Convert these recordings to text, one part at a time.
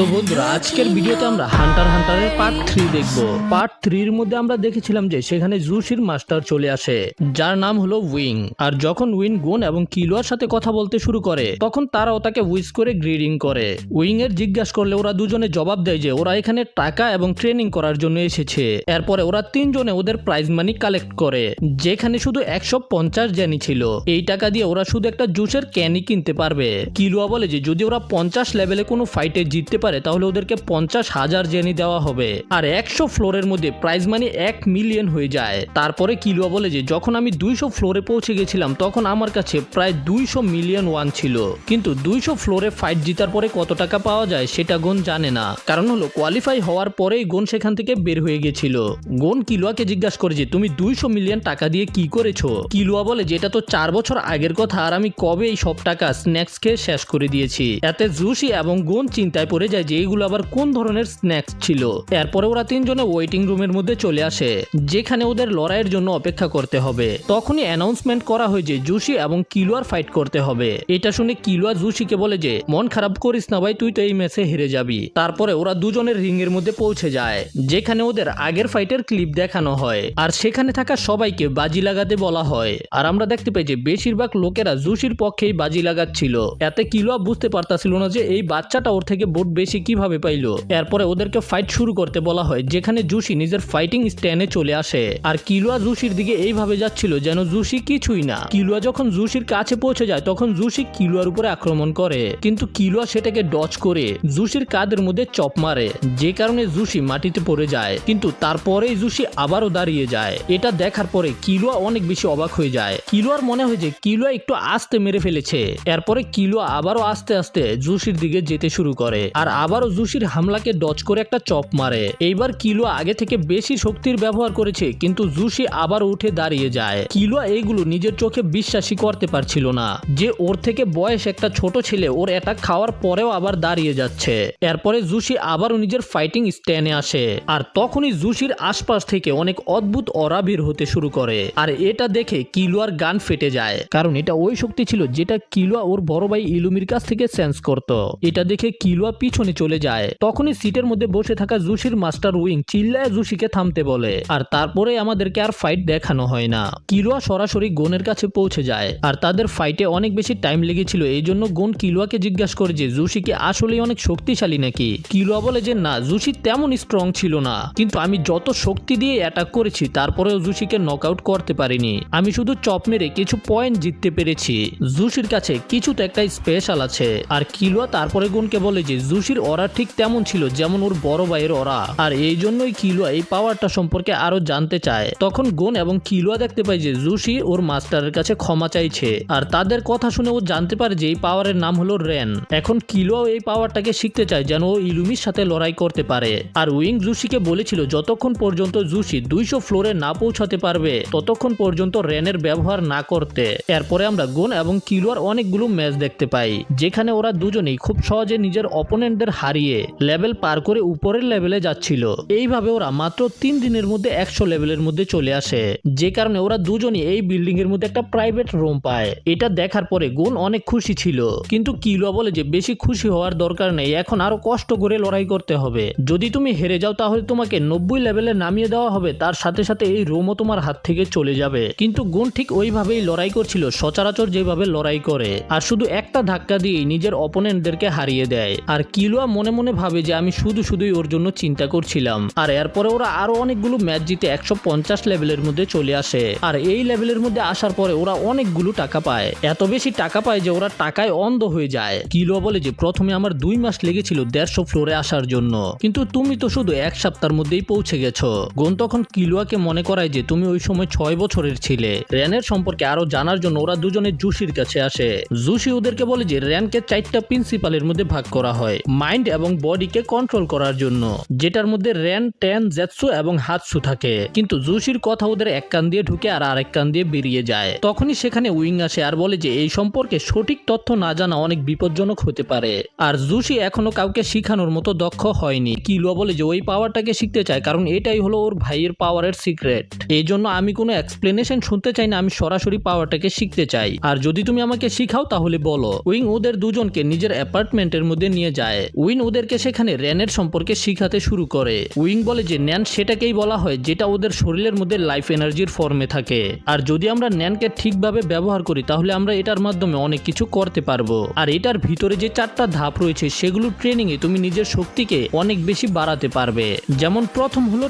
তো বন্ধুরা আজকের ভিডিওতে আমরা হান্টার হান্টারের পার্ট 3 দেখব। পার্ট 3 এর মধ্যে আমরা দেখেছিলাম যে সেখানে জুশির মাস্টার চলে আসে যার নাম হলো উইং। আর যখন উইং গোন এবং কিলোয়ার সাথে কথা বলতে শুরু করে তখন তারাও তাকে উইস করে গ্রিডিং করে। উইং এর জিজ্ঞাসা করলে ওরা দুজনে জবাব দেয় যে ওরা এখানে টাকা এবং ট্রেনিং করার জন্য এসেছে। এরপরে ওরা তিনজনে ওদের প্রাইজ মানি কালেক্ট করে যেখানে শুধু 150 জেনি ছিল। এই টাকা দিয়ে ওরা শুধু একটা জুসের ক্যানই কিনতে পারবে। কিলোয়া বলে যে যদি ওরা 50 লেভেলে কোনো ফাইটে জিততে পারে তাহলে ওদেরকে 50,000 জেনি দেওয়া হবে আর 100 ফ্লোরের মধ্যে প্রাইজ মানি 1 মিলিয়ন হয়ে যায়। তারপরে কিলোয়া বলে যে যখন আমি 200 ফ্লোরে পৌঁছে গেছিলাম তখন আমার কাছে প্রায় 200 মিলিয়ন ওয়ান ছিল, কিন্তু 200 ফ্লোরে ফাইট জিতার পরে কত টাকা পাওয়া যায় সেটা গোন জানে না। কারণ হলো কোয়ালিফাই হওয়ার পরেই গোন সেখান থেকে বের হয়ে গেছিল। গোন কিলোয়াকে জিজ্ঞাসা করে যে তুমি 200 মিলিয়ন টাকা দিয়ে কি করেছো? কিলোয়া বলে যে এটা তো 4 বছর আগের কথা আর আমি কবে এই সব টাকা স্ন্যাক্স খেয়ে শেষ করে দিয়েছি। এতে জুশি এবং গোন চিন্তায় পড়ে যায় যে এগুলো আবার কোন ধরনের স্ন্যাক্স ছিল। এরপরে ওরা তিনজনে ওয়েটিং রুমের মধ্যে চলে আসে যেখানে ওদের লড়াইয়ের জন্য অপেক্ষা করতে হবে। তখনই অ্যানাউন্সমেন্ট করা হয় যে জুশি এবং কিলোয়ার ফাইট করতে হবে। এটা শুনে কিলোয়া জুশিকে বলে যে মন খারাপ করিস না ভাই, তুই তো এই ম্যাচে হেরে যাবি। তারপরে ওরা দুজনের রিং এর মধ্যে পৌঁছে যায় যেখানে ওদের আগের ফাইটের ক্লিপ দেখানো হয় আর সেখানে থাকা সবাইকে বাজি লাগাতে বলা হয়। আর আমরা দেখতে পাই যে বেশিরভাগ লোকেরা জুশির পক্ষেই বাজি লাগাচ্ছিল। এতে কিলোয়া বুঝতে পারতাছিল না যে এই বাচ্চাটা ওর থেকে ভোট বেশি কিভাবে পাইলো। এরপরে ওদেরকে ফাইট শুরু করতে বলা হয় যেখানে জুশি নিজের ফাইটিং স্ট্যান্ডে চলে আসে আর কিলোয়া জুশির দিকে এইভাবে যাচ্ছিল যেন জুশি কিছুই না। কিলোয়া যখন জুশির কাছে পৌঁছে যায় তখন জুশি কিলোয়ার উপরে আক্রমণ করে, কিন্তু কিলোয়া সেটাকে ডজ করে জুশির কাঁধের মধ্যে চপ মারে যে কারণে জুশি মাটিতে পড়ে যায়। কিন্তু তারপরেই জুশি আবারও দাঁড়িয়ে যায়। এটা দেখার পরে কিলোয়া অনেক বেশি অবাক হয়ে যায়। কিলোয়ার মনে হয় যে কিলোয়া একটু আস্তে মেরে ফেলেছে। এরপরে কিলোয়া আবারও আস্তে আস্তে জুশির দিকে যেতে শুরু করে আর আবারও জুশির হামলাকে ডজ করে একটা চপ মারে। এইবার কিলোয়া আগে থেকে বেশি শক্তির ব্যবহার করেছে কিন্তু জুশি আবার উঠে দাঁড়িয়ে যায়। কিলোয়া এইগুলো নিজের চোখে বিশ্বাসই করতে পারছিল না যে ওর থেকে বয়স একটা ছোট ছেলে ওর অ্যাটাক খাওয়ার পরেও আবার দাঁড়িয়ে যাচ্ছে। এরপরে জুশি আবারও নিজের ফাইটিং স্ট্যান্ডে আসে আর তখনই জুশির আশপাশ থেকে অনেক অদ্ভুত অরা বের হতে শুরু করে আর এটা দেখে কিলোয়ার গান ফেটে যায়, কারণ এটা ওই শক্তি ছিল যেটা কিলোয়া ওর বড় ভাই ইলুমির কাছ থেকে সেন্স করত। এটা দেখে কিলোয়া পিছনে চলে যায়। তখনই সিটের মধ্যে বসে থাকা জুশির মাস্টার উইং চিল্লায় জুশিকে থামতে বলে আর তারপরে আমাদেরকে আর ফাইট দেখানো হয় না। কিলোয়া সরাসরি গোনের কাছে পৌঁছে যায় আর তাদের ফাইটে অনেক বেশি টাইম লেগেছিল। এই জন্য গোন কিলোয়াকে জিজ্ঞাসা করে যে জুশি কি আসলে অনেক শক্তিশালী নাকি? কিলোয়া বলে যে না, জুশি তেমন স্ট্রং ছিল না, কিন্তু আমি যত শক্তি দিয়ে অ্যাটাক করেছি তারপরেও জুশিকে নকআউট করতে পারিনি। আমি শুধু চপ মেরে কিছু পয়েন্ট জিততে পেরেছি। জুশির কাছে কিছু তো একটা স্পেশাল আছে। আর কিলোয়া তারপরে গোনকে বলে যে জুশির অরা ঠিক তেমন ছিল যেমন ওর বড় ভাইয়ের অরা, আর এই জন্যই কিলোয়া এই পাওয়ারটা সম্পর্কে আরো জানতে চায়। তখন গোন এবং কিলোয়া দেখতে পায় যে জুশি ওর মাস্টারের কাছে ক্ষমা চাইছে আর তাদের কথা শুনে ও জানতে পারে যে এই পাওয়ারের নাম হলো রেন। এখন কিলোয়া এই পাওয়ারটাকে শিখতে চায় যেন ও ইলুমির সাথে লড়াই করতে পারে। আর উইং জুশিকে বলেছিল যতক্ষণ পর্যন্ত জুশি 200 ফ্লোরে না পৌঁছাতে পারবে ততক্ষণ পর্যন্ত রেনের ব্যবহার না করতে। এরপরে আমরা গোন এবং কিলোয়ার অনেকগুলো ম্যাচ দেখতে পাই যেখানে ওরা দুজনেই খুব সহজে নিজের অপোনেন্টদের হারিয়ে লেভেল পার করে উপরের লেভেলে যাচ্ছিল। এইভাবে ওরা মাত্র 3 দিনের মধ্যে 100 লেভেলের মধ্যে চলে আসে, যে কারণে ওরা দুজনই এই বিল্ডিং এর মধ্যে একটা প্রাইভেট রুম পায়। এটা দেখার পরে গোন অনেক খুশি ছিল, কিন্তু কিলোয়া বলে যে বেশি খুশি হওয়ার দরকার নেই, এখন আরো কষ্ট করে লড়াই করতে হবে। যদি তুমি হেরে যাও তাহলে তোমাকে 90 লেভেলে নামিয়ে দেওয়া হবে, তার সাথে সাথে এই রুমও তোমার হাত থেকে চলে যাবে। কিন্তু গোন ঠিক ওইভাবেই লড়াই করছিল সচরাচর যেভাবে লড়াই করে, আর শুধু একটা ধাক্কা দিয়েই নিজের অপোনেন্টদেরকে হারিয়ে দেয়। আর কিলোয়া মনে মনে ভাবে যে আমি শুধুই ওর জন্য চিন্তা করছিলাম। আর এরপরে ওরা আরো অনেকগুলো ম্যাচ জিতে 150 লেভেলের মধ্যে চলে আসে। আর এই লেভেলের মধ্যে আসার পরে ওরা অনেকগুলো টাকা পায়, এত বেশি টাকা পায় যে ওরা টাকায় অন্ধ হয়ে যায়। কিলোয়া বলে যে প্রথমে আমার 2 মাস লেগেছিল 150 ফ্লোরে আসার জন্য, কিন্তু তুমি তো শুধু 1 সপ্তাহের মধ্যেই পৌঁছে গেছো। গোন তখন কিলোয়াকে মনে করায় যে তুমি ওই সময় 6 বছরের ছিলে। রেনের সম্পর্কে আরো জানার জন্য ওরা দুজনে জুশির কাছে আসে। জুশি ওদেরকে বলে যে রেনকে 4টা প্রিন্সিপালের মধ্যে ভাগ করা হয় মাইন্ড এবং বডিকে কন্ট্রোল করার জন্য, যেটার মধ্যে রেন, টেন, জেৎসু এবং হাতসু থাকে। কিন্তু জুশির কথা ওদের এক কান দিয়ে ঢুকে আর আরেক কান দিয়ে বেরিয়ে যায়। তখনই সেখানে উইং আসে আর বলে যে এই সম্পর্কে সঠিক তথ্য না জানা অনেক বিপজ্জনক হতে পারে আর জুশি এখনো কাউকে শিখানোর মতো দক্ষ হয়নি। কিলোয়া বলে যে ওই পাওয়ারটাকে শিখতে চায় কারণ এটাই হলো ওর ভাইয়ের পাওয়ারের সিক্রেট। এই জন্য আমি কোনো এক্সপ্লেনেশন শুনতে চাই না, আমি সরাসরি পাওয়ারটাকে শিখতে চাই। আর যদি তুমি আমাকে শিখাও তাহলে বলো। উইং ওদের দুজনকে নিজের অ্যাপার্টমেন্টের মধ্যে নিয়ে যায় উইন ওদেরকে সেখানে র্যানের সম্পর্কে শিখাতে শুরু করে। উইং বলে যে ন্যান সেটাকেই বলা হয় যেটা ওদের শরীরের মধ্যে লাইফ এনার্জির ফর্মে থাকে, আর যদি আমরা ন্যানকে ঠিকভাবে ব্যবহার করি তাহলে আমরা এটার মাধ্যমে অনেক কিছু করতে পারবো। আর এটার ভিতরে যে 4টা ধাপ রয়েছে সেগুলো ট্রেনিং এ তুমি নিজের শক্তিকে অনেক বেশি বাড়াতে পারবে। যেমন প্রথম হলো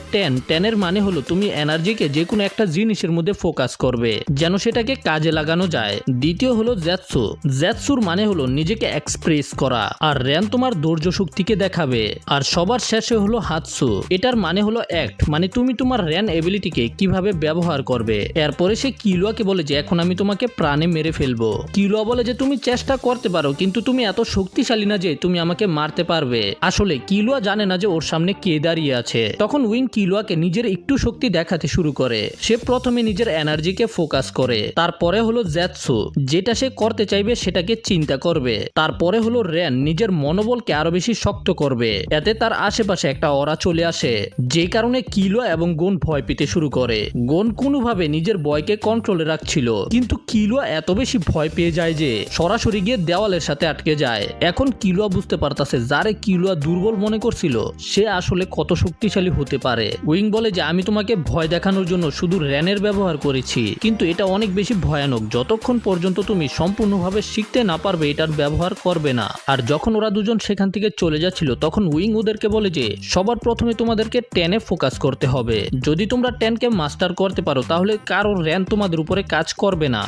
টেনের মানে হলো তুমি এনার্জিকে যে কোনো একটা জিনিসের মধ্যে ফোকাস করবে যেন সেটাকে কাজে লাগানো যায়। দ্বিতীয় হলো জ্যাৎসুর মানে হলো নিজেকে এক্সপ্রেস করা, আর র্যান তোমার ধৈর্য শক্তিকে দেখাবে। আর সবার শেষে হলো হাতসু, এটার মানে হলো অ্যাক্ট, মানে তুমি তোমার র্যান এবিলিটিকে কিভাবে ব্যবহার করবে। এরপরে সে কিলুয়াকে বলে যে এখন আমি তোমাকে প্রাণে মেরে ফেলবো। কিলুয়া বলে যে তুমি চেষ্টা করতে পারো কিন্তু তুমি এত শক্তিশালী না যে তুমি আমাকে মারতে পারবে। আসলে কিলুয়া জানে না যে ওর সামনে কে দাঁড়িয়ে আছে। তখন উইং কিলুয়াকে নিজের একটু শক্তি দেখাতে শুরু করে। সে প্রথমে নিজের এনার্জিকে ফোকাস করে, তারপরে হলো জ্যাৎসু, যেটা সে করতে চাইবে সেটাকে চিন্তা করবে। তারপরে হলো র্যান নিজের মনোবলকে আরো বেশি শক্ত করবে, এতে তার আশেপাশে একটা অরা চলে আসে, যে কারণে কিলুয়া এবং গোন ভয় পেতে শুরু করে। গোন কোনোভাবে নিজের ভয়কে কন্ট্রোলে রাখছিল, কিন্তু কিলুয়া এত বেশি ভয় পেয়ে যায় যে সরাসরি গিয়ে দেওয়ালের সাথে আটকে যায়। এখন কিলুয়া বুঝতে পারতাছে যারে কিলুয়া দুর্বল মনে করছিল সে আসলে কত শক্তিশালী হতে পারে। উইং বলে যে আমি তোমাকে ভয় দেখানোর জন্য শুধু র্যানের ব্যবহার করেছি, কিন্তু এটা অনেক বেশি ভয়ানক, যতক্ষণ পর্যন্ত তুমি সম্পূর্ণভাবে শিখতে না পারবে এটার ব্যবহার করবে না। আর যখন ওরা দুজন সেখান থেকে চলে যাচ্ছিল তখন উইং ওদেরকে বলে যে সবার প্রথমে তোমাদেরকে টেনে ফোকাস করতে হবে। যদি তোমরা টেনকে মাস্টার করতে পারো তাহলে কারোর র্যান তোমাদের উপরে কাজ করবে না।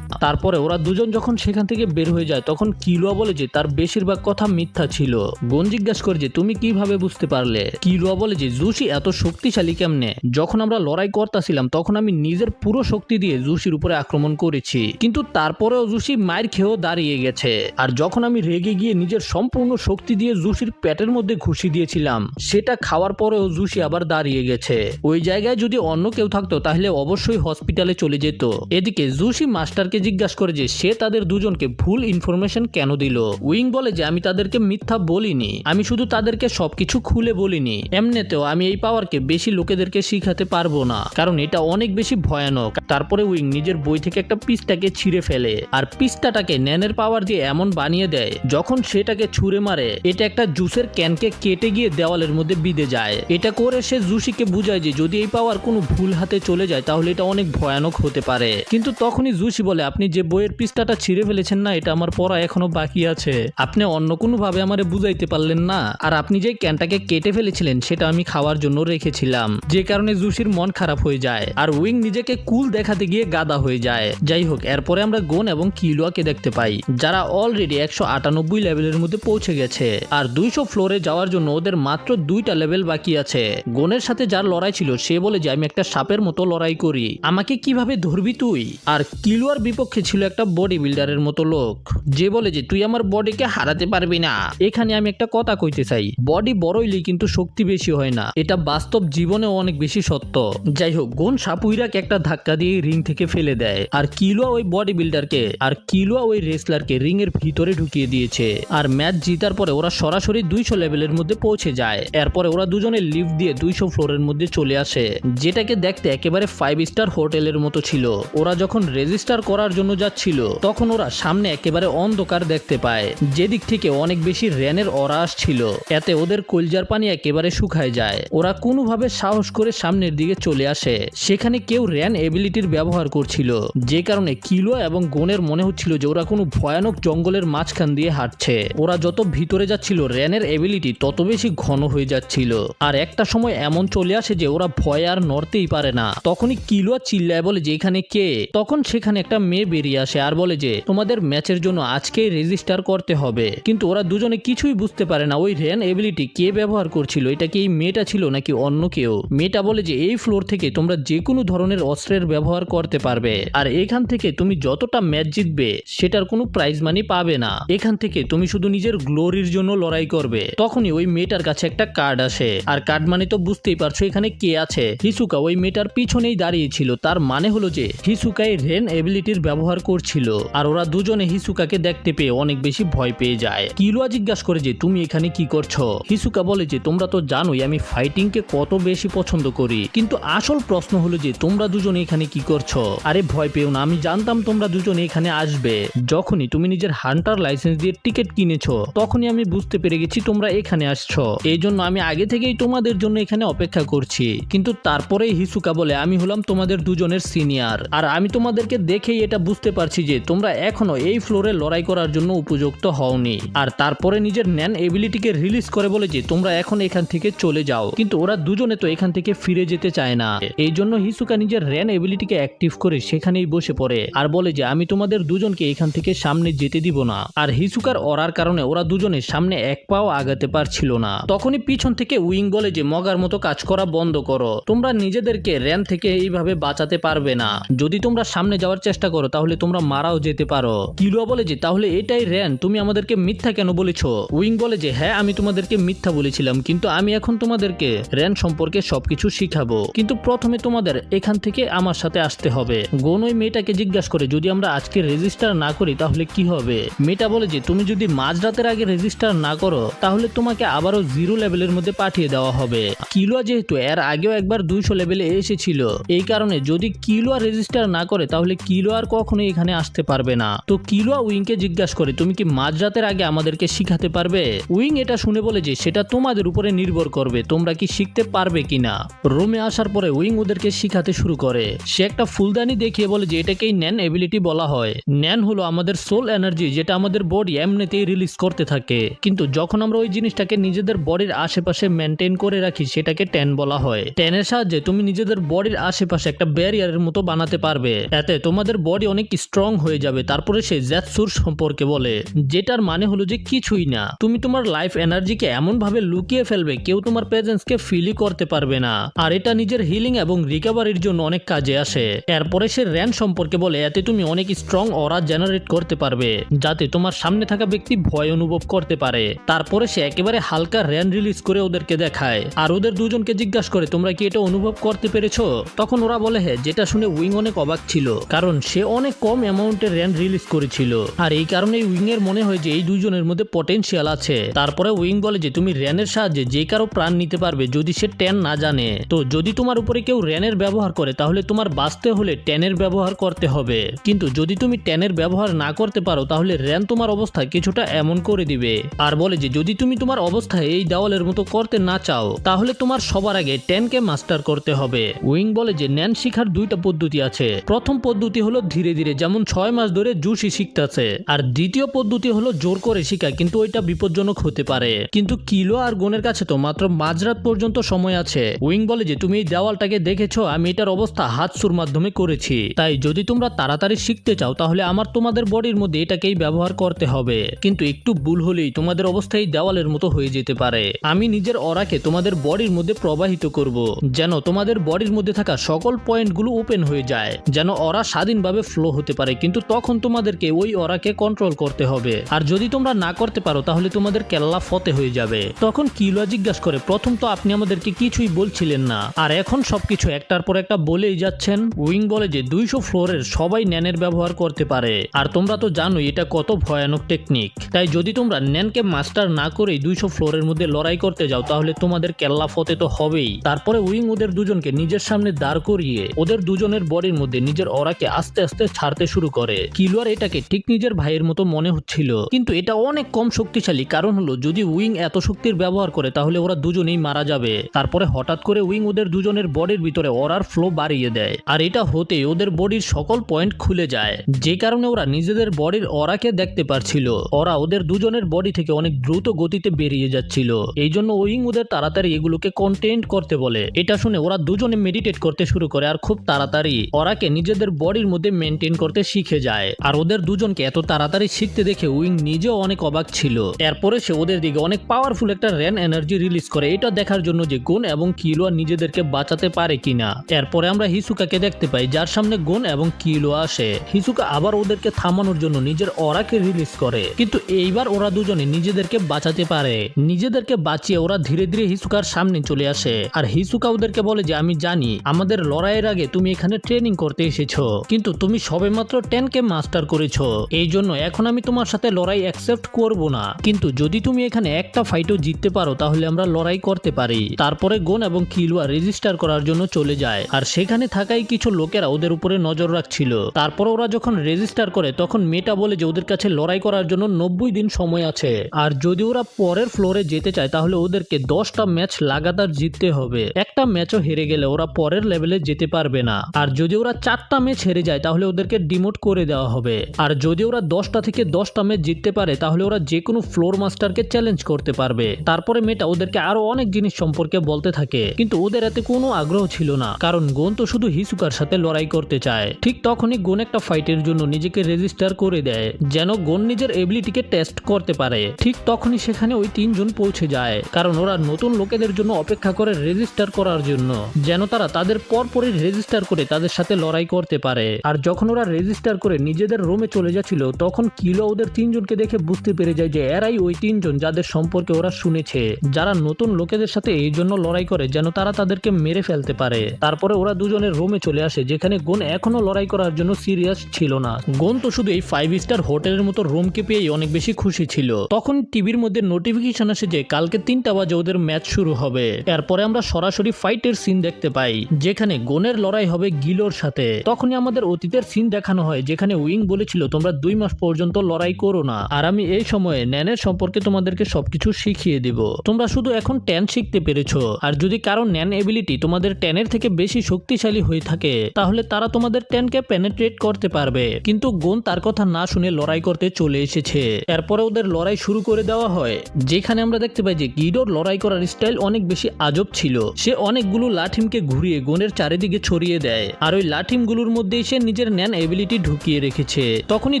তারপরে ওরা দুজন যখন সেখান থেকে বের হয়ে যায় তখন কিলুয়া বলে যে তার বেশিরভাগ কথা মিথ্যা ছিল। গোন জিজ্ঞাসা করে যে তুমি কিভাবে বুঝতে পারলে? কিলুয়া বলে যে জুসি এত শক্তিশালী কেমনে? যখন আমরা লড়াই করতেছিলাম তখন আমি নিজের পুরো শক্তি দিয়ে জুসির উপরে আক্রমণ করেছি, কিন্তু তারপরেও জুসি মায়ের খেয়েও দাঁড়িয়ে গেছে। আর যখন আমি রেগে গিয়ে নিজের সম্পূর্ণ শক্তি দিয়ে জুসির পেটের মধ্যে ঘুষি দিয়েছিলাম সেটা খাওয়ার পরেও জুসি আবার দাঁড়িয়ে গেছে। ওই জায়গায় যদি অন্য কেউ থাকতো তাহলে অবশ্যই হসপিটালে চলে যেত। এদিকে জুসি মাস্টারকে জিজ্ঞাসা করে যে সে তাদের দুজনকে ভুল ইনফরমেশন কেন দিল। উইং বলে যে আমি তাদেরকে মিথ্যা বলিনি, আমি শুধু তাদেরকে সবকিছু খুলে বলিনি। এমনিতেও আমি এই পাওয়ারকে বেশি লোকেদেরকে শিখাতে পারবো না, কারণ এটা অনেক বেশি ভয়ানক। তারপরে উইং নিজের বই থেকে একটা পিসটাকে ছিঁড়ে ফেলে, আর পিসটাকে ন্যানের পাওয়ার দিয়ে এমন বানিয়ে দেয় যখন সেটাকে ছুঁড়ে মারে এটা একটা জুসের ক্যানকে কেটে গিয়ে দেওয়ালের মধ্যে বিঁধে যায়। এটা করে সে জুসিকে বুঝায় যে যদি এই পাওয়ার কোনো ভুল হাতে চলে যায় তাহলে এটা অনেক ভয়ানক হতে পারে। কিন্তু তখনই জুসি বলে আপনি যে বইয়ের পৃষ্ঠাটা ছিঁড়ে ফেলেছেন না, এটা আমার পড়া এখনো বাকি আছে। আপনি অন্য কোনো ভাবে আমারে বুঝাইতে পারলেন না। আর আপনি যে ক্যানটাকে কেটে ফেলেছিলেন সেটা আমি খাওয়ার জন্য রেখেছিলাম, যে কারণে জুসির মন খারাপ হয়ে যায় আর উইং নিজেকে কুল দেখাতে গিয়ে গাদা হয়ে যায়। যাই হোক, এরপরে আমরা গোন এবং কিলুয়াকে দেখতে পাই যারা অলরেডি 198 লেভেলের মধ্যে পৌঁছে গেছে, আর 200 ফ্লোরে যাওয়ার জন্য ওদের মাত্র 2টা লেভেল বাকি আছে। গোনের সাথে যার লড়াই ছিল সে বলে যে আমি একটা সাপের মতো লড়াই করি, আমাকে কিভাবে ধরবি তুই? আর কিলুয়ার বিপক্ষে ছিল একটা বডি বিল্ডারের মতো লোক যে বলে যে তুই আমার বডিকে হারাতে পারবি না। এখানে আমি একটা কথা কইতে চাই, বডি বড়ইলি কিন্তু শক্তি বেশি হয় না, এটা বাস্তব জীবনে অনেক বেশি সত্য। যাই হোক, গোন সাপুইরাকে একটা ধাক্কা দিয়ে রিং থেকে ফেলে দেয়, আর কিলুয়া ওই বডি বিল্ডারকে আর কিলুয়া ওই রেসলারকে রিং এর ভিতরে ঢুকিয়ে দিয়েছে। আর ম্যাচ জিতার পরে ওরা সরাসরি 200 লেভেলের মধ্যে পৌঁছে যায়। এরপরে ওরা দুজনে লিফট দিয়ে 200 ফ্লোরের মধ্যে চলে আসে, যেটাকে দেখতে একেবারে 5 স্টার হোটেলের মতো ছিল। ওরা যখন রেজিস্টার করার জন্য যাচ্ছিল তখন ওরা সামনে একেবারে অন্ধকার দেখতে পায়, যেদিক থেকে অনেক বেশি র্যানের অরা আসছিল। এতে ওদের কলজার পানি একেবারে শুকায় যায়। ওরা কোনোভাবে সাহস করে সামনের দিকে চলে আসে। সেখানে কেউ র্যান এবিলিটির ব্যবহার করছিল, যে কারণে কিলুয়া এবং গোনের মনে হচ্ছিল যে ওরা কোনো ভয়ানক জঙ্গলের মাঝখান দিয়ে হাঁটছে। ওরা যত ভিতরে যাচ্ছিল র্যানের এবিলিটি তত বেশি ঘন হয়ে যাচ্ছিল। আর একটা সময় এমন চলে আসে যে ওরা ভয় আর নড়তেই পারে না। তখনই কিলুয়া চিল্লায় বলে যে এখানে কে? তখন সেখানে একটা মেয়ে বেরিয়ে আসে আর বলে যে তোমাদের ম্যাচের জন্য আজকেই রেজিস্টার করতে হবে। কিন্তু ওরা দুজনে কিছুই বুঝতে পারে না ওই র্যান এবিলিটি কে ব্যবহার করছিল, এটা কি এই মেয়েটা ছিল নাকি অন্য কেউ। মেয়েটা বলে যে এই ফ্লোর থেকে তোমরা যে কোনো ধরনের অস্ত্রের ব্যবহার করতে পারবে, আর এখান থেকে তুমি যতটা ম্যাচ জিতবে সেটার কোনো প্রাইজ মানি পাবে না। এখান থেকে তুমি শুধু নিজের গ্লোরির জন্য লড়াই করবে। তখনই ওই মেয়েটার কাছে একটা কার্ড আসে, আর কার্ড মানে তো বুঝতেই পারছো এখানে কে আছে। হিসুকা ওই মেয়েটার পিছনেই দাঁড়িয়ে ছিল। তার মানে হলো যে হিসুকা এই রেন এবিলিটির ব্যবহার করছিল আর ওরা দুজনে হিসুকাকে দেখতে পেয়ে অনেক বেশি ভয় পেয়ে যায়। কিলুয়া জিজ্ঞাসা করে যে তুমি এখানে কি করছো। হিসুকা বলে যে তোমরা তো জানোই আমি ফাইটিং কে কত বেশি পছন্দ করি, কিন্তু আসল প্রশ্ন হলো যে তোমরা দুজনে এখানে কি করছো। আরে ভয় পেও না, আমি জানতাম তোমরা দুজনে এখানে আসবে। যখনই তুমি নিজের হান্টার লাইসেন্স দিয়ে টিকিট কিনেছো তখনই আমি বুঝতে পেরে গেছি তোমরা এখানে আসছো, এই জন্য আমি আগে থেকেই তোমাদের জন্য এখানে অপেক্ষা করছি। কিন্তু তারপরে হিসুকা বলে আমি হলাম তোমাদের দুজনের সিনিয়র আর আমি তোমাদেরকে দেখেই এটা বুঝতে পারছি যে তোমরা এখনো এই ফ্লোরে লড়াই করার জন্য উপযুক্ত হওনি। আর তারপরে নিজের ন্যান এবিলিটিকে রিলিজ করে বলে যে তোমরা এখন এখান থেকে চলে যাও, কিন্তু ওরা দুজনে তো এখান থেকে ফিরে যেতে চায় না। এই জন্য হিসুকা নিজের র্যান এবিলিটিকে অ্যাক্টিভ করে সেখানেই বসে পড়ে আর বলে যে আমি তোমাদের দুজনকে এখান থেকে সামনে যেতে দিব না। আর হিসুকার অরার কারণে ওরা দুজনে সামনে এক পাও আগাতে পারছিল না। তখনই পিছন থেকে উইং বলে যে মগার মতো কাজ করা বন্ধ করো, তোমরা নিজেদেরকে র্যান থেকে এইভাবে বাঁচাতে পারবে না। যদি তোমরা সামনে যাওয়ার চেষ্টা করো তাহলে তোমরা মারাও যেতে পারো। কিলুয়া বলে যে তাহলে এটাই র্যান, তুমি আমাদেরকে মিথ্যা কেন বলেছো। উইং বলে যে হ্যাঁ আমি তোমাদেরকে মিথ্যা বলেছিলাম, কিন্তু আমি এখন তোমাদেরকে র্যান সম্পর্কে সবকিছু শিখাবো, কিন্তু প্রথমে তোমাদের এখান থেকে আমার সাথে আসতে হবে। গোন ওই মেয়েটাকে জিজ্ঞাসা করে যদি আমরা আজকে রেজিস্টার না করি তাহলে কি হবে। মেয়েটা বলে যে তুমি যদি মাঝরাতের আগে রেজিস্টার না করো তাহলে তোমাকে আবারও 0 লেভেলের মধ্যে পাঠিয়ে দেওয়া হবে। কিলুয়া যেহেতু এর আগেও একবার 200 লেভেলে এসেছিল, এই কারণে যদি কিলুয়া রেজিস্টার না করে তাহলে কিলুয়া আর কখনোই এখানে আসতে পারবে না। তো কিলুয়া উইংকে জিজ্ঞাসা করে তুমি কি মাঝরাতের আগে আমাদেরকে শিখাতে পারবে। উইং এটা শুনে বলে যে সেটা তোমাদের উপরে নির্ভর করবে তোমরা কি শিখতে পারবে কিনা। রুমে আসার পরে উইং ওদেরকে শিখাতে শুরু করে। সে একটা ফুলদানি দেখিয়ে বলে যে এটাকেই ন্যান এবিলিটি বলা হয়। ন্যান হলো আমাদের সোল এনার্জি যেটা আমাদের বডি এমনিতেই রিলিজ করতে থাকে, কিন্তু যখন আমরা ওই জিনিসটাকে নিজেদের বডির আশেপাশে মেনটেন করে রাখি সেটাকে ট্যান বলা হয়। ট্যানের সাহায্যে তুমি নিজেদের বডির আশেপাশে একটা ব্যারিয়ারের মতো বানাতে পারবে, এতে তোমাদের বডি অনেক স্ট্রং হয়ে যাবে। তারপরে সে জ্যাৎসুর সম্পর্কে বলে, যেটার মানে হলো যে কিছুই না, তুমি তোমার লাইফ এনার্জিকে এমন ভাবে লুকিয়ে ফেলবে কেউ তোমার প্রেজেন্সকে ফিলই করতে পারবে না, আর এটা নিজের হিলিং এবং রিকভারির জন্য অনেক কাজে আসে। এরপরে সে র্যান সম্পর্কে বলে, এতে তুমি অনেক স্ট্রং অরা জেনারেট করতে পারবে যাতে তোমার সামনে থাকা ব্যক্তি ভয় অনুভব করতে পারে। তারপরে সে একেবারে হালকা র্যান রিলিজ করে ওদেরকে দেখায় আর ওদের দুজনকে জিজ্ঞাসা করে তোমরা কি এটা অনুভব করতে পেরেছো। তখন ওরা বলে হ্যাঁ, যেটা শুনে উইং অনেক অবাক ছিল কারণ সে অনেক কম অ্যামাউন্টের র্যান রিলিজ করেছিল আর এই কারণে উইং এর মনে হয় যে এই দুজনের মধ্যে পটেনশিয়াল আছে। তারপরে উইং বলে যে তুমি র্যানের সাহায্যে যে কারো প্রাণ নিতে পারবে যদি সে ট্যান না জানে। তো যদি তোমার উপরে কেউ র্যানের ব্যবহার করে তাহলে তোমার বাঁচতে হলে ট্যানের ব্যবহার করতে হবে, কিন্তু যদি তুমি ট্যানের ব্যবহার না করতে পারো তাহলে র্যান তোমার অবস্থা কিছুটা এমন করে দিবে। আর বলে যে যদি তুমি তোমার অবস্থায় এই দেওয়ালের মতো করতে না চাও তাহলে তোমার সবার আগে ট্যানকে মাস্টার করতে হবে। উইং বলে যে ন্যান শিখার দুইটা পদ্ধতি আছে। প্রথম পদ্ধতি হলো ধীরে ধীরে, যেমন 6 মাস ধরে জুসি শিখতেছে, আর দ্বিতীয় পদ্ধতি হলো জোর করে শিখা, কিন্তু ওইটা বিপজ্জনক হতে পারে। কিন্তু কিলো আর গোনের কাছে তো মাত্র মাঝরাত পর্যন্ত সময় আছে। উইং বলে যে তুমি এই দেওয়ালটাকে দেখেছো, আমি এটার অবস্থা হাতসুর মাধ্যমে করেছি, তাই যদি তোমরা তাড়াতাড়ি শিখতে চাও তাহলে আমার তোমাদের বডির মধ্যে এটাকেই ব্যবহার করতে হবে, কিন্তু একটু ভুল হলেই তোমাদের অবস্থা এই দেওয়ালের মতো হয়ে যেতে পারে। আমি নিজের অরাকে তোমাদের বডির মধ্যে প্রবাহিত করব যেন তোমাদের বডির মধ্যে থাকা সকল পয়েন্টগুলো ওপেন হয়ে যায়, যেন অরা স্বাধীনভাবে ফ্লো হতে পারে, কিন্তু তখন তোমাদেরকে ওই অরাকে কন্ট্রোল করতে হবে। আর যদি তোমরা না করতে পারো তাহলে তোমাদের কেল্লা ফতে হয়ে যাবে। তখন কিলুয়া জিজ্ঞাসা করে প্রথম তো আপনি আমাদেরকে কিছুই বলছিলেন না আর এখন সবকিছু একটার পর একটা বলেই যাচ্ছেন। উইং বলে যে 200 ফ্লোরের সবাই ন্যানের ব্যবহার করতে পারে আর তোমরা তো জানোই এটা কত ভয়ানক টেকনিক, তাই যদি তোমরা ন্যানকে মাস্টার না করেই 200 ফ্লোরের মধ্যে লড়াই করতে যাও তাহলে তোমাদের কেল্লা ফতে তো হবেই। তারপরে উইং ওদের দুজনকে নিজের সামনে দাঁড় করিয়ে ওদের দুজনের বডির মধ্যে নিজের অরাকে আস্তে আস্তে ছাড়তে শুরু করে। কিলুয়ার এটাকে ঠিক নিজের ভাইয়ের মতো মনে হচ্ছিল, কিন্তু এটা অনেক কম শক্তিশালী, কারণ হলো যদি উইং এত শক্তির ব্যবহার করে তাহলে ওরা দুজনেই মারা যাবে। তারপরে হঠাৎ করে উইং ওদের দুজনের বডির ভিতরে অরার ফ্লো বাড়িয়ে দেয় আর এটা হতে ওদের বডির সকল পয়েন্ট খুলে যায়, যে কারণে ওরা নিজেদের বডির অরাকে দেখতে পারছিল। ওরা ওদের দুজনের বডি থেকে অনেক দ্রুত গতিতে বেরিয়ে যাচ্ছিল, এই জন্য উইং ওদের তাড়াতাড়ি এগুলোকে কন্টেন্ট করতে বলে। এটা শুনে ওরা দুজনে মেডিটেট করতে শুরু করে আর খুব তাড়াতাড়ি ওরাকে নিজেদের বডির মধ্যে মেনটেন করতে শিখে যায়। আর ওদের দুজনকে এত তাড়াতাড়ি শিখতে দেখে উইং নিজেও অনেক অবাক ছিল। এরপরে সে ওদের দিকে অনেক পাওয়ারফুল একটা র্যান এনার্জি রিলিজ করে, এটা দেখার জন্য যে গোন এবং কিলুয়া নিজেদেরকে বাঁচাতে পারে কিনা। এরপরে আমরা হিসুকাকে দেখতে পাই যার সামনে গোন এবং কিলুয়া আসে। হিসুকা আবার ওদেরকে থামানোর জন্য নিজের অরাকে রিলিজ করে, কিন্তু এইবার ওরা দুজনে নিজেদেরকে বাঁচাতে পারে। নিজেদেরকে বাঁচিয়ে ওরা ধীরে ধীরে হিসুকার সামনে চলে আসে আর হিসুকা ওদেরকে বলে যে আমি জানি আমাদের লড়াইয়ের আগে তুমি এখানে ট্রেনিং করতে এসেছো, কিন্তু তুমি তুমি সবেমাত্র 10কে মাস্টার করেছো, এই জন্য এখন আমি তোমার সাথে লড়াই অ্যাকসেপ্ট করব না, কিন্তু যদি তুমি এখানে একটা ফাইটও জিততে পারো তাহলে আমরা লড়াই করতে পারি। তারপরে গোন এবং কিলুয়া রেজিস্টার করার জন্য চলে যায়, আর সেখানে থাকাই কিছু লোকেরা ওদের উপরে নজর রাখছিল। তারপর ওরা যখন রেজিস্টার করে তখন মেয়েটা বলে যে ওদের কাছে লড়াই করার জন্য 90 দিন সময় আছে, আর যদি ওরা পরের ফ্লোরে যেতে চায় তাহলে ওদেরকে 10টা ম্যাচ লাগাতার জিততে হবে। একটা ম্যাচও হেরে গেলে ওরা পরের লেভেলে যেতে পারবে না, আর যদি ওরা 4টা ম্যাচ হেরে যায় তাহলে ওদেরকে ডিমোট করে দেওয়া হবে। আর যদি ওরা 10টা থেকে 10টা ম্যাচ জিততে পারে তাহলে ওরা যে কোনো ফ্লোর মাস্টারকে চ্যালেঞ্জ করতে পারবে। তারপরে মেয়েটা ওদেরকে আরো অনেক জিনিস সম্পর্কে বলতে থাকে, কিন্তু ওদের এতে কোনো আগ্রহ ছিল না, কারণ গোন তো শুধু হিসুকার সাথে লড়াই করতে চায়। ঠিক তখনই গোন একটা ফাইটের জন্য নিজেকে রেজিস্টার করে দেয়, যেন গোন নিজের এবিলিটিকে টেস্ট করতে পারে। ঠিক তখনই সেখানে ওই 3জন পৌঁছে যায়, কারণ ওরা নতুন লোকেদের জন্য অপেক্ষা করে রেজিস্টার করার জন্য, যেন তারা তাদের পরপরই রেজিস্টার করে তাদের সাথে লড়াই করতে পারে। আর যখন ওরা রেজিস্টার করে নিজেদের রুমে চলে যাচ্ছিল তখন কিলো ওদের 3জনকে দেখে বুঝতে পেরে যায় যে এরাই ওই 3জন যাদের সম্পর্কে ওরা শুনেছে, যারা নতুন লোকেদের সাথে এই জন্য লড়াই করে যেন তারা তাদেরকে মেরে ফেলতে পারে। তারপরে ওরা দুজনের রুমে চলে আসে, যেখানে গোন এখনো লড়াই করার জন্য সিরিয়াস ছিল না। গোন তো শুধু এই 5 স্টার হোটেলের মতো রুমকে পেয়ে অনেক বেশি খুশি ছিল। তখন টিভির মধ্যে নোটিফিকেশন আসে যে কালকে 3টা বাজে ওদের ম্যাচ শুরু হবে। এরপরে আমরা সরাসরি ফাইটের সিন দেখতে পাই, যেখানে গোনের লড়াই হবে গিলোর সাথে। তখনই আমাদের অতীতের সিন দেখানো হয়, যেখানে উইং বলেছিল তোমরা 2 মাস পর্যন্ত লড়াই করো না, আর আমি এই সময়ে ন্যানের সম্পর্কে তোমাদেরকে সবকিছু শিখিয়ে দেব। তোমরা শুধু এখন 10 শিখতে পেরেছো, আর যদি কারো ন্যান এবিলিটি তোমাদের 10-এর থেকে বেশি শক্তিশালী হয়ে থাকে তাহলে তারা তোমাদের 10কে পেনেট্রেট করতে পারবে। কিন্তু গোন তার কথা না শুনে লড়াই করতে চলে এসেছে। এরপরে ওদের লড়াই শুরু করে দেওয়া হয়, যেখানে আমরা দেখতে পাই যে গিডোর লড়াই করার স্টাইল অনেক বেশি আজব ছিল। সে অনেকগুলো লাঠিমকে ঘুরিয়ে গোনের চারিদিকে ছড়িয়ে দেয়, আর ওই লাঠিমগুলোর মধ্যে সে নিজের ন্যান এবিলিটি ঢুকিয়ে রেখেছে। তখনই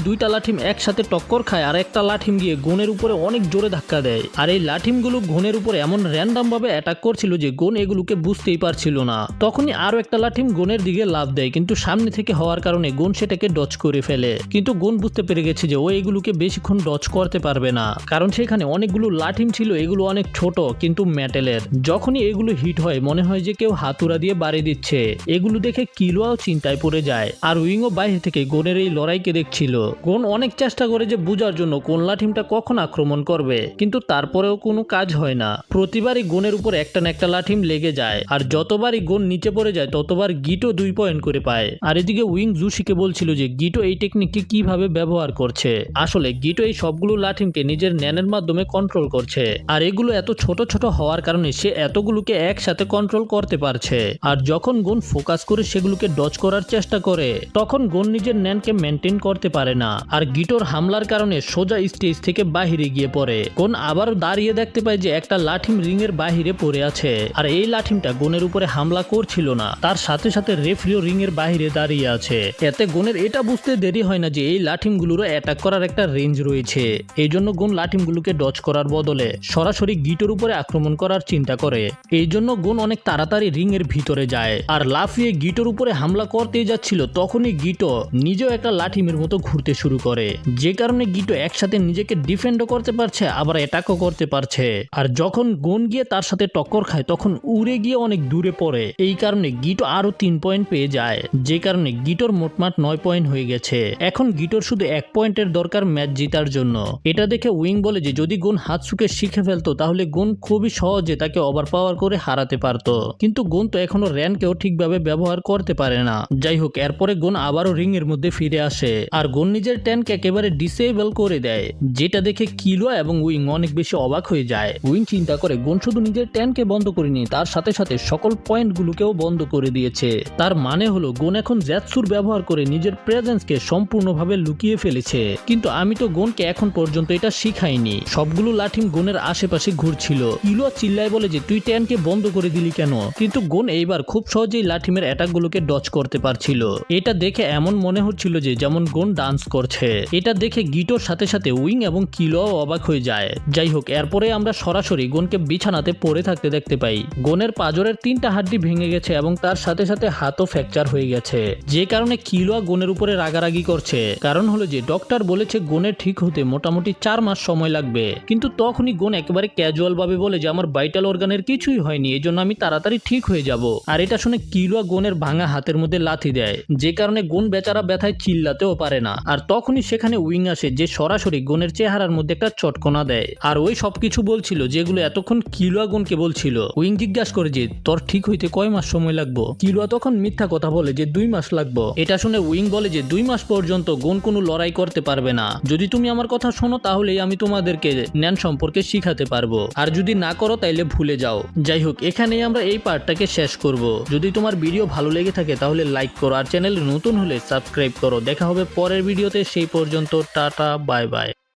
2টা লাঠিম একসাথে টক্কর খায়, আর একটা লাঠিম গিয়ে গোনের উপরে অনেক জোরে ধাক্কা দেয়। আর এই লাঠিমগুলো গোনের উপরে এমন র্যান্ডাম ভাবে অ্যাটাক করছিল যে গোন এগুলোকে বুঝতেই পারছিল না। তখনই আরো একটা লাঠিম গোনের দিকে লাফ দেয়, কিন্তু সামনে থেকে হওয়ার কারণে গোন সেটাকে ডচ করে ফেলে। কিন্তু গোন বুঝতে পেরে গেছে যে ও এগুলোকে বেশিক্ষণ ডচ করতে পারবে না, কারণ সেখানে অনেকগুলো লাঠিম ছিল, এগুলো অনেক ছোট কিন্তু মেটালের। যখনই এগুলো হিট হয় মনে হয় যে কেউ হাতুড়া দিয়ে বাড়ি দিচ্ছে। এগুলো দেখে কিলোয়াও চিন্তায় পড়ে যায়, আর উইংও বাইরে থেকে গোনের এই লড়াইকে দেখছিল। গোন অনেক চেষ্টা করে যে বুঝার জন্য কোন লাঠিমটা কখন আক্রমণ করবে, কিন্তু তারপরেও কোনো কাজ হয় না। প্রতিবারই গোনের উপর একটা না একটা লাঠিম লেগে যায়, আর যতবারই গোন নিচে পড়ে যায় ততবার গিটো 2 পয়েন্ট করে পায়। আর এদিকে উইং জুশিকে বলছিল যে গিটো এই টেকনিকটি কিভাবে ব্যবহার করছে। আসলে গিটো এই সবগুলো লাঠিমকে নিজের ন্যানের মাধ্যমে কন্ট্রোল করছে, আর এগুলো এত ছোট ছোট হওয়ার কারণে সে এতগুলোকে একসাথে কন্ট্রোল করতে পারছে। আর যখন গোন ফোকাস করে সেগুলোকে ডজ করার চেষ্টা করে তখন গোন নিজের ন্যানকে মেনটেন করতে পারে না, আর গিটোর হামলার কারণে সোজা স্টেজ থেকে বাহিরে গিয়ে পড়ে। গোন আবার দাঁড়িয়ে দেখতে পায় যে একটা লাঠিম রিং এর বাহিরে পড়ে আছে, আর এই লাঠিমটা গোনের উপরে হামলা করছিল না, তার সাথে সাথে রেফরিও রিং এর বাহিরে দাঁড়িয়ে আছে। এতে গোনের এটা বুঝতে দেরি হয় না যে এই লাঠিমগুলোরও অ্যাটাক করার একটা রেঞ্জ রয়েছে। এই জন্য গোন লাঠিমগুলোকে ডজ করার বদলে সরাসরি গিটোর উপরে আক্রমণ করার চিন্তা করে। এই জন্য গোন অনেক তাড়াতাড়ি রিং এর ভিতরে যায়, আর লাফিয়ে গিটোর উপরে হামলা করতেই যাচ্ছিল তখনই গিটো নিজেও একটা লাঠিমের মতো ঘুরতে শুরু করে, যে কারণে গিটো একসাথে নিজেকে ডিফেন্ডও করতে পারছে আবার অ্যাটাকও করতে পারছে। আর যখন গোন গিয়ে তার সাথে টক্কর খায় তখন উড়ে গিয়ে অনেক দূরে পড়ে। এই কারণে গিটো আরো 3 পয়েন্ট পেয়ে যায়, যে কারণে গিটোর মোটমাট 9 পয়েন্ট হয়ে গেছে। এখন গিটোর শুধু 1 পয়েন্টের দরকার ম্যাচ জেতার জন্য। এটা দেখে উইং বলে যে যদি গোন হাতসুকে শিখে ফেলতো তাহলে গোন খুবই সহজে তাকে ওভার পাওয়ার করে হারাতে পারতো, কিন্তু গোন তো এখনো র্যানকেও ঠিকভাবে ব্যবহার করতে পারে না। যাই হোক, এরপরে গোন আবারও রিং এর মধ্যে ফিরে আসে, আর গোন নিজের ট্যানকে একেবারে ডিসেবল করে দেয়, যেটা দেখে কিলোয়া এবং উইং অনেক বেশি অবাক হয়ে যায়। উইং চিন্তা করে গোন শুধু নিজের ট্যানকে বন্ধ করেনি, তার সাথে সাথে সকল পয়েন্টগুলোকেও বন্ধ করে দিয়েছে। তার মানে হলো গোন এখন জ্যাৎসুর ব্যবহার করে নিজের প্রেজেন্সকে সম্পূর্ণভাবে লুকিয়ে ফেলেছে। কিন্তু আমি তো গোনকে এখন পর্যন্ত এটা শিখাইনি। সবগুলো লাঠিম গোনের আশেপাশে ঘুরছিল। কিলোয়া চিল্লায় বলে যে তুই ট্যানকে বন্ধ করে দিলি কেন, কিন্তু গোন এইবার খুব সহজেই লাঠিমের অ্যাটাকগুলোকে ডজ করতে পারছিল। এটা দেখে এমন মনে হচ্ছিল যে যেমন গোন ডান্স করছে। এটা দেখে গিটোর সাথে সাথে উইং এবং কিলোয়াও অবাক হয়ে যায়। যাই হোক, এরপরে আমরা সরাসরি গোনকে বিছানাতে পড়ে থাকতে দেখতে পাই। গোনের পাজরের 3টা হাড্ডি ভেঙে গেছে এবং তার সাথে সাথে হাতও ফ্র্যাকচার হয়ে গেছে, যে কারণে কিলোয়া গোনের উপরে রাগারাগি করছে। কারণ হলো যে ডক্টর বলেছে গোনের ঠিক হতে মোটামুটি 4 মাস সময় লাগবে, কিন্তু তখনই গোন একেবারে ক্যাজুয়াল ভাবে বলে যে আমার ভাইটাল অর্গানের কিছুই হয়নি, এই জন্য আমি তাড়াতাড়ি ঠিক হয়ে যাব। আর এটা শুনে কিলোয়া গোনের ভাঙা হাতের মধ্যে লাথি দেয়, যে কারণে কারণে গুণ বেচারা ব্যথায় চিল্লাতেও পারে না। আর তখনই সেখানে উইং আসে, যে সরাসরি গুণের চেহারার মধ্যে একটা চটকনা দেয় আর ওই সবকিছু বলছিল যেগুলো এতক্ষণ কিলুয়া গুণকে বলছিল। উইং জিজ্ঞাসা করে যে তোর ঠিক হইতে কয় মাস সময় লাগবে। কিলুয়া তখন মিথ্যা কথা বলে যে 2 মাস লাগবে। এটা শুনে উইং বলে যে 2 মাস পর্যন্ত গুণ কোনো লড়াই করতে পারবে না। যদি তুমি আমার কথা শোনো তাহলেই আমি তোমাদেরকে জ্ঞান সম্পর্কে শিখাতে পারবো, আর যদি না করো তাইলে ভুলে যাও। যাই হোক, এখানেই আমরা এই পার্টটাকে শেষ করব। যদি তোমার ভিডিও ভালো লেগে থাকে তাহলে লাইক করো, আর চ্যানেলে নতুন হলে সাবস্ক্রাইব করো। দেখা হবে পরের ভিডিওতে, সেই পর্যন্ত টাটা বাই বাই।